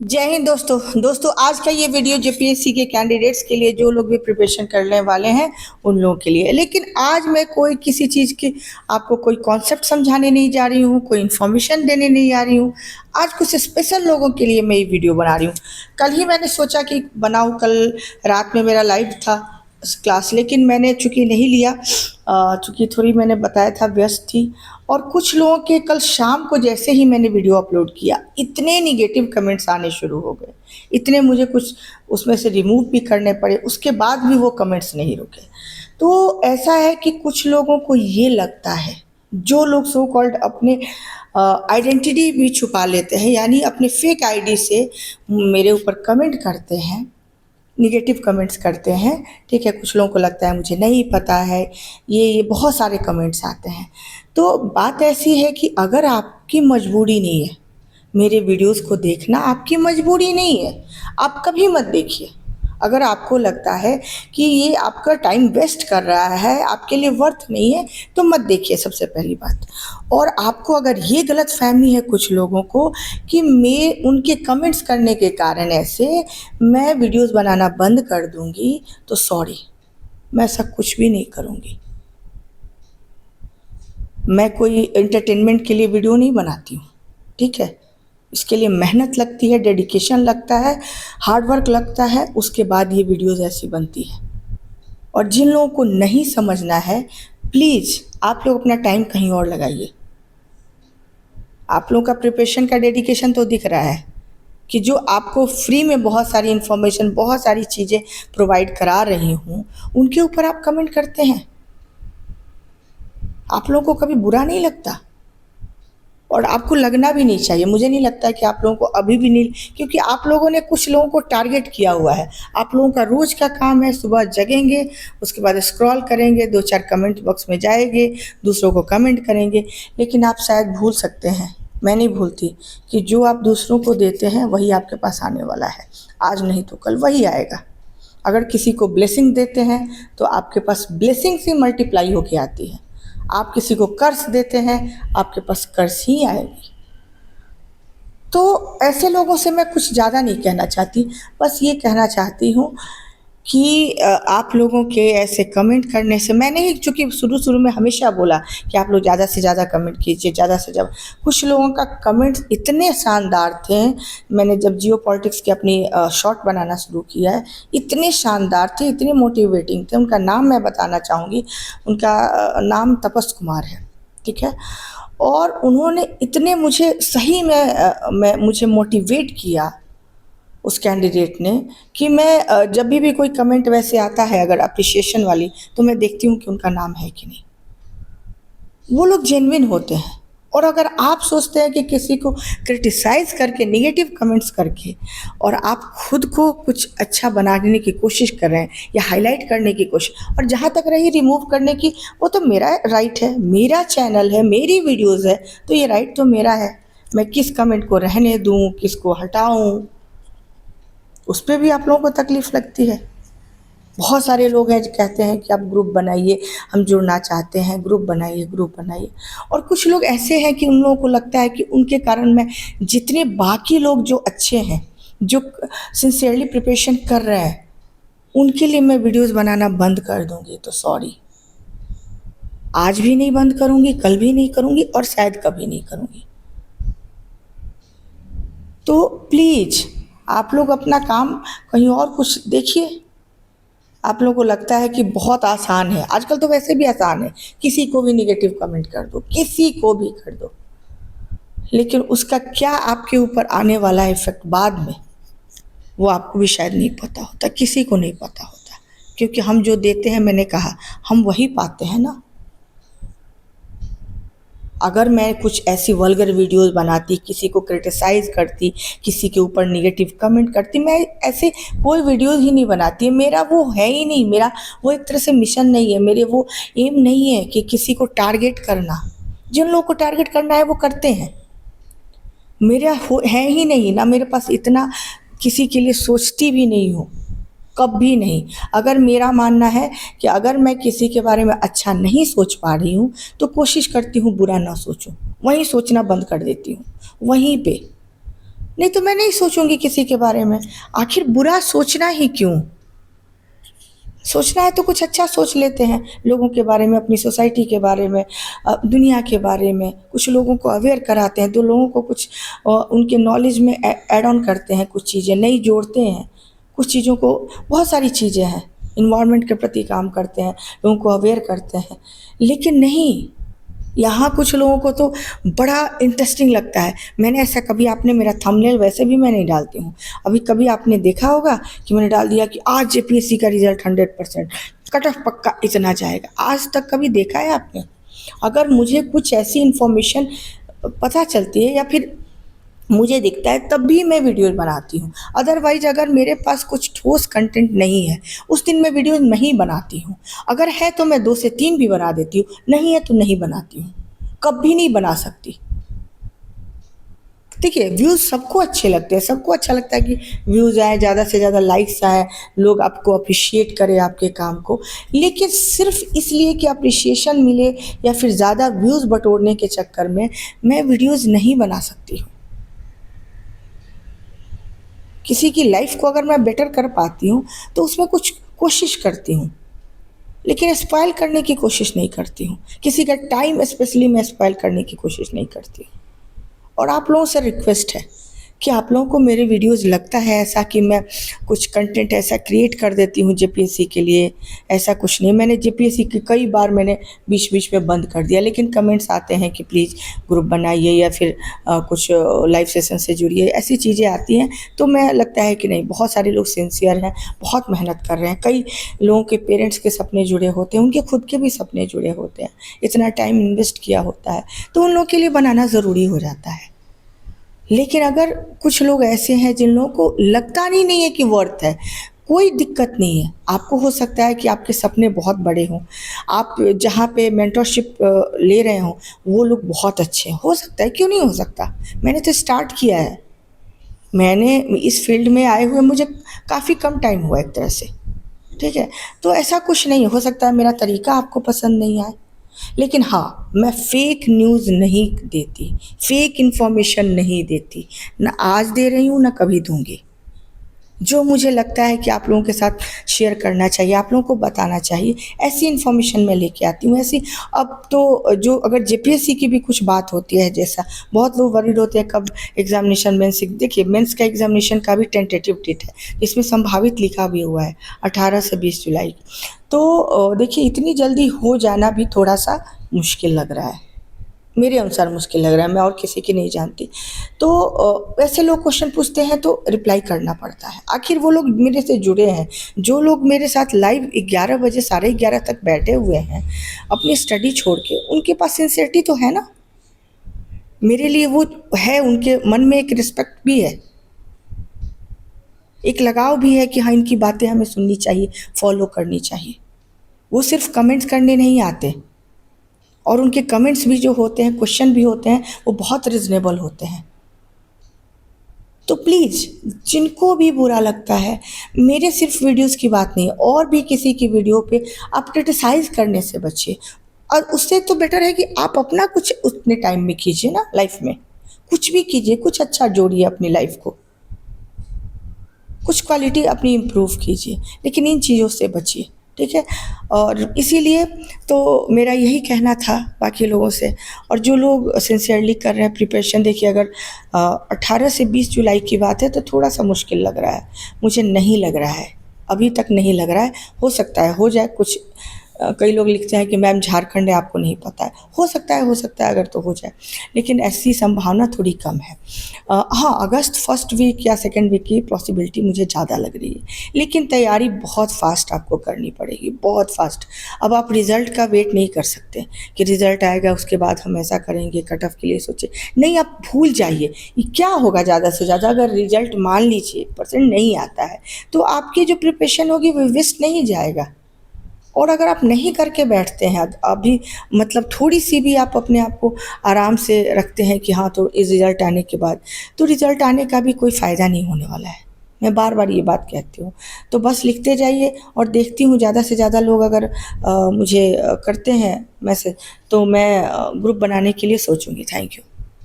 जय हिंद दोस्तों आज का ये वीडियो जेपीएससी के कैंडिडेट्स के लिए जो लोग भी प्रिपरेशन करने वाले हैं उन लोगों के लिए। लेकिन आज मैं कोई किसी चीज़ की आपको कोई कॉन्सेप्ट समझाने नहीं जा रही हूँ, कोई इन्फॉर्मेशन देने नहीं आ रही हूँ। आज कुछ स्पेशल लोगों के लिए मैं ये वीडियो बना रही हूँ। कल ही मैंने सोचा कि बनाऊँ, कल रात में मेरा लाइव था क्लास, लेकिन मैंने चूँकि नहीं लिया, चूँकि थोड़ी मैंने बताया था व्यस्त थी। और कुछ लोगों के कल शाम को जैसे ही मैंने वीडियो अपलोड किया, इतने निगेटिव कमेंट्स आने शुरू हो गए, इतने मुझे कुछ उसमें से रिमूव भी करने पड़े, उसके बाद भी वो कमेंट्स नहीं रुके। तो ऐसा है कि कुछ लोगों को ये लगता है, जो लोग सो कॉल्ड अपने आइडेंटिटी भी छुपा लेते हैं, यानी अपने फेक आईडी से मेरे ऊपर कमेंट करते हैं, निगेटिव कमेंट्स करते हैं। ठीक है, कुछ लोगों को लगता है मुझे नहीं पता है, ये बहुत सारे कमेंट्स आते हैं। तो बात ऐसी है कि अगर आपकी मजबूरी नहीं है, मेरे वीडियोस को देखना आपकी मजबूरी नहीं है, आप कभी मत देखिए। अगर आपको लगता है कि ये आपका टाइम वेस्ट कर रहा है, आपके लिए वर्थ नहीं है, तो मत देखिए, सबसे पहली बात। और आपको अगर ये गलतफहमी है कुछ लोगों को कि मैं उनके कमेंट्स करने के कारण ऐसे मैं वीडियोस बनाना बंद कर दूंगी, तो सॉरी, मैं ऐसा कुछ भी नहीं करूंगी। मैं कोई एंटरटेनमेंट के लिए वीडियो नहीं बनाती हूँ। ठीक है, इसके लिए मेहनत लगती है, डेडिकेशन लगता है, हार्ड वर्क लगता है, उसके बाद ये वीडियोस ऐसी बनती है। और जिन लोगों को नहीं समझना है, प्लीज़ आप लोग अपना टाइम कहीं और लगाइए। आप लोगों का प्रिपरेशन का डेडिकेशन तो दिख रहा है कि जो आपको फ्री में बहुत सारी इन्फॉर्मेशन, बहुत सारी चीज़ें प्रोवाइड करा रही हूँ, उनके ऊपर आप कमेंट करते हैं। आप लोगों को कभी बुरा नहीं लगता, और आपको लगना भी नहीं चाहिए। मुझे नहीं लगता है कि आप लोगों को अभी भी नहीं, क्योंकि आप लोगों ने कुछ लोगों को टारगेट किया हुआ है। आप लोगों का रोज़ का काम है, सुबह जगेंगे, उसके बाद स्क्रॉल करेंगे, 2-4 कमेंट बॉक्स में जाएंगे, दूसरों को कमेंट करेंगे। लेकिन आप शायद भूल सकते हैं, मैं नहीं भूलती, कि जो आप दूसरों को देते हैं वही आपके पास आने वाला है। आज नहीं तो कल वही आएगा। अगर किसी को ब्लेसिंग देते हैं तो आपके पास ब्लेसिंग से मल्टीप्लाई होके आती है। आप किसी को कर्ज देते हैं, आपके पास कर्ज ही आएगी। तो ऐसे लोगों से मैं कुछ ज़्यादा नहीं कहना चाहती, बस ये कहना चाहती हूँ कि आप लोगों के ऐसे कमेंट करने से, मैंने ही चूँकि शुरू में हमेशा बोला कि आप लोग ज़्यादा से ज़्यादा कमेंट कीजिए, ज़्यादा से ज़्यादा। कुछ लोगों का कमेंट्स इतने शानदार थे, मैंने जब जियो पॉलिटिक्स की अपनी शॉर्ट बनाना शुरू किया है, इतने शानदार थे, इतने मोटिवेटिंग थे। उनका नाम मैं बताना चाहूँगी, उनका नाम तपस कुमार है। ठीक है, और उन्होंने इतने मुझे सही में मुझे मोटिवेट किया, उस कैंडिडेट ने, कि मैं जब भी कोई कमेंट वैसे आता है अगर अप्रिशिएशन वाली, तो मैं देखती हूँ कि उनका नाम है कि नहीं। वो लोग जेन्युइन होते हैं। और अगर आप सोचते हैं कि किसी को क्रिटिसाइज़ करके, नेगेटिव कमेंट्स करके, और आप खुद को कुछ अच्छा बनाने की कोशिश कर रहे हैं या हाईलाइट करने की कोशिश, और जहाँ तक रही रिमूव करने की, वो तो मेरा राइट है, मेरा चैनल है, मेरी वीडियोज़ है, तो ये राइट तो मेरा है। मैं किस कमेंट को रहने दूँ, किसको हटाऊँ, उस पर भी आप लोगों को तकलीफ़ लगती है। बहुत सारे लोग हैं जो कहते हैं कि आप ग्रुप बनाइए, हम जुड़ना चाहते हैं, ग्रुप बनाइए, ग्रुप बनाइए। और कुछ लोग ऐसे हैं कि उन लोगों को लगता है कि उनके कारण मैं, जितने बाकी लोग जो अच्छे हैं, जो सिंसियरली प्रिपरेशन कर रहे हैं, उनके लिए मैं वीडियोस बनाना बंद कर दूंगी, तो सॉरी, आज भी नहीं बंद करूंगी, कल भी नहीं करूंगी, और शायद कभी नहीं करूंगी। तो प्लीज़ आप लोग अपना काम कहीं और कुछ देखिए। आप लोगों को लगता है कि बहुत आसान है, आजकल तो वैसे भी आसान है, किसी को भी निगेटिव कमेंट कर दो, किसी को भी कर दो, लेकिन उसका क्या आपके ऊपर आने वाला इफेक्ट बाद में, वो आपको भी शायद नहीं पता होता, किसी को नहीं पता होता। क्योंकि हम जो देते हैं, मैंने कहा, हम वही पाते हैं ना। अगर मैं कुछ ऐसी वल्गर वीडियोस बनाती, किसी को क्रिटिसाइज़ करती, किसी के ऊपर नेगेटिव कमेंट करती, मैं ऐसे कोई वीडियोस ही नहीं बनाती। मेरा वो है ही नहीं, मेरा वो एक तरह से मिशन नहीं है, मेरे वो एम नहीं है कि किसी को टारगेट करना। जिन लोगों को टारगेट करना है वो करते हैं, मेरा है ही नहीं ना, मेरे पास इतना किसी के लिए सोचती भी नहीं हूँ, कभी नहीं। अगर मेरा मानना है कि अगर मैं किसी के बारे में अच्छा नहीं सोच पा रही हूँ, तो कोशिश करती हूँ बुरा ना सोचूं, वहीं सोचना बंद कर देती हूँ, वहीं पे। नहीं तो मैं नहीं सोचूंगी किसी के बारे में। आखिर बुरा सोचना ही क्यों? सोचना है तो कुछ अच्छा सोच लेते हैं लोगों के बारे में, अपनी सोसाइटी के बारे में, दुनिया के बारे में। कुछ लोगों को अवेयर कराते हैं, 2 लोगों को कुछ उनके नॉलेज में ऐड ऑन करते हैं, कुछ चीज़ें नई जोड़ते हैं, कुछ चीज़ों को, बहुत सारी चीज़ें हैं। इन्वायरमेंट के प्रति काम करते हैं, लोगों को अवेयर करते हैं। लेकिन नहीं, यहाँ कुछ लोगों को तो बड़ा इंटरेस्टिंग लगता है। मैंने ऐसा कभी, आपने मेरा थंबनेल वैसे भी मैं नहीं डालती हूँ, अभी कभी आपने देखा होगा कि मैंने डाल दिया कि आज जेपीएससी का रिजल्ट 100% कट ऑफ पक्का इतना जाएगा। आज तक कभी देखा है आपने? अगर मुझे कुछ ऐसी इन्फॉर्मेशन पता चलती है या फिर मुझे दिखता है तब भी मैं वीडियो बनाती हूँ। अदरवाइज अगर मेरे पास कुछ ठोस कंटेंट नहीं है, उस दिन मैं वीडियो नहीं बनाती हूँ। अगर है तो मैं 2 से 3 भी बना देती हूँ, नहीं है तो नहीं बनाती हूँ, कभी नहीं बना सकती। देखिए, व्यूज़ सबको अच्छे लगते हैं, सबको अच्छा लगता है कि व्यूज़ आए, ज़्यादा से ज़्यादा लाइक्स आए, लोग आपको अप्रिशिएट करें आपके काम को। लेकिन सिर्फ इसलिए कि अप्रिशिएशन मिले या फिर ज़्यादा व्यूज़ बटोरने के चक्कर में मैं वीडियोज़ नहीं बना सकती हूँ। किसी की लाइफ को अगर मैं बेटर कर पाती हूँ तो उसमें कुछ कोशिश करती हूँ, लेकिन स्पॉइल करने की कोशिश नहीं करती हूँ। किसी का टाइम स्पेशली मैं स्पॉइल करने की कोशिश नहीं करती हूँ। और आप लोगों से रिक्वेस्ट है कि आप लोगों को मेरे वीडियोज़ लगता है ऐसा कि मैं कुछ कंटेंट ऐसा क्रिएट कर देती हूँ जेपीएससी के लिए, ऐसा कुछ नहीं। मैंने जेपीएससी की कई बार मैंने बीच-बीच में बंद कर दिया, लेकिन कमेंट्स आते हैं कि प्लीज़ ग्रुप बनाइए या फिर कुछ लाइव सेशन से जुड़िए, ऐसी चीज़ें आती हैं। तो मैं लगता है कि नहीं, बहुत सारे लोग सिंसियर हैं, बहुत मेहनत कर रहे हैं। कई लोगों के पेरेंट्स के सपने जुड़े होते हैं, उनके खुद के भी सपने जुड़े होते हैं, इतना टाइम इन्वेस्ट किया होता है, तो उन लोगों के लिए बनाना ज़रूरी हो जाता है। लेकिन अगर कुछ लोग ऐसे हैं जिन लोगों को लगता नहीं है कि वर्थ है, कोई दिक्कत नहीं है। आपको हो सकता है कि आपके सपने बहुत बड़े हों, आप जहाँ पे मेंटरशिप ले रहे हों वो लोग बहुत अच्छे हैं, हो सकता है, क्यों नहीं हो सकता? मैंने तो स्टार्ट किया है, मैंने इस फील्ड में आए हुए मुझे काफ़ी कम टाइम हुआ एक तरह से, ठीक है? तो ऐसा कुछ नहीं, हो सकता है मेरा तरीका आपको पसंद नहीं आए, लेकिन हाँ, मैं फेक न्यूज़ नहीं देती, फेक इन्फॉर्मेशन नहीं देती, ना आज दे रही हूँ ना कभी दूंगी। जो मुझे लगता है कि आप लोगों के साथ शेयर करना चाहिए, आप लोगों को बताना चाहिए, ऐसी इन्फॉर्मेशन मैं लेके आती हूँ। ऐसी, अब तो जो अगर जेपीएससी की भी कुछ बात होती है, जैसा बहुत लोग वरीड होते हैं कब एग्जामिनेशन, मेंस, देखिए मेंस का एग्जामिनेशन का भी टेंटेटिव डेट है, इसमें संभावित लिखा भी हुआ है 18 से 20 जुलाई। तो देखिए, इतनी जल्दी हो जाना भी थोड़ा सा मुश्किल लग रहा है, मेरे अनुसार मुश्किल लग रहा है, मैं और किसी की नहीं जानती। तो वैसे लोग क्वेश्चन पूछते हैं तो रिप्लाई करना पड़ता है, आखिर वो लोग मेरे से जुड़े हैं। जो लोग मेरे साथ लाइव 11 बजे, 11:30 तक बैठे हुए हैं अपनी स्टडी छोड़ के, उनके पास सिंसियरिटी तो है ना, मेरे लिए वो है, उनके मन में एक रिस्पेक्ट भी है, एक लगाव भी है कि हाँ, इनकी बातें हमें सुननी चाहिए, फॉलो करनी चाहिए। वो सिर्फ कमेंट्स करने नहीं आते, और उनके कमेंट्स भी जो होते हैं, क्वेश्चन भी होते हैं, वो बहुत रीज़नेबल होते हैं। तो प्लीज़, जिनको भी बुरा लगता है, मेरे सिर्फ वीडियोस की बात नहीं है, और भी किसी की वीडियो पे आप क्रिटिसाइज़ करने से बचिए। और उससे तो बेटर है कि आप अपना कुछ उतने टाइम में कीजिए ना, लाइफ में कुछ भी कीजिए, कुछ अच्छा जोड़िए अपनी लाइफ को, कुछ क्वालिटी अपनी इम्प्रूव कीजिए, लेकिन इन चीज़ों से बचिए, ठीक है? और इसीलिए तो मेरा यही कहना था बाकी लोगों से। और जो लोग सिंसियरली कर रहे हैं प्रिपरेशन, देखिए अगर 18 से 20 जुलाई की बात है तो थोड़ा सा मुश्किल लग रहा है, मुझे नहीं लग रहा है, अभी तक नहीं लग रहा है। हो सकता है हो जाए कुछ, कई लोग लिखते हैं कि मैम झारखंड है, आपको नहीं पता है, हो सकता है अगर तो हो जाए, लेकिन ऐसी संभावना थोड़ी कम है। हाँ, अगस्त फर्स्ट वीक या सेकेंड वीक की पॉसिबिलिटी मुझे ज़्यादा लग रही है, लेकिन तैयारी बहुत फास्ट आपको करनी पड़ेगी, बहुत फास्ट। अब आप रिज़ल्ट का वेट नहीं कर सकते कि रिज़ल्ट आएगा उसके बाद हम ऐसा करेंगे, कट ऑफ के लिए सोचे नहीं, आप भूल जाइए। ये क्या होगा ज़्यादा से ज़्यादा, अगर रिज़ल्ट मान लीजिए 1% नहीं आता है तो आपकी जो प्रिपरेशन होगी वो वेस्ट नहीं जाएगा। और अगर आप नहीं करके बैठते हैं अभी, मतलब थोड़ी सी भी आप अपने आप को आराम से रखते हैं कि हाँ, तो इस रिज़ल्ट आने के बाद, तो रिज़ल्ट आने का भी कोई फ़ायदा नहीं होने वाला है। मैं बार बार ये बात कहती हूँ। तो बस लिखते जाइए, और देखती हूँ ज़्यादा से ज़्यादा लोग अगर मुझे करते हैं मैसेज, तो मैं ग्रुप बनाने के लिए सोचूँगी। Thank you.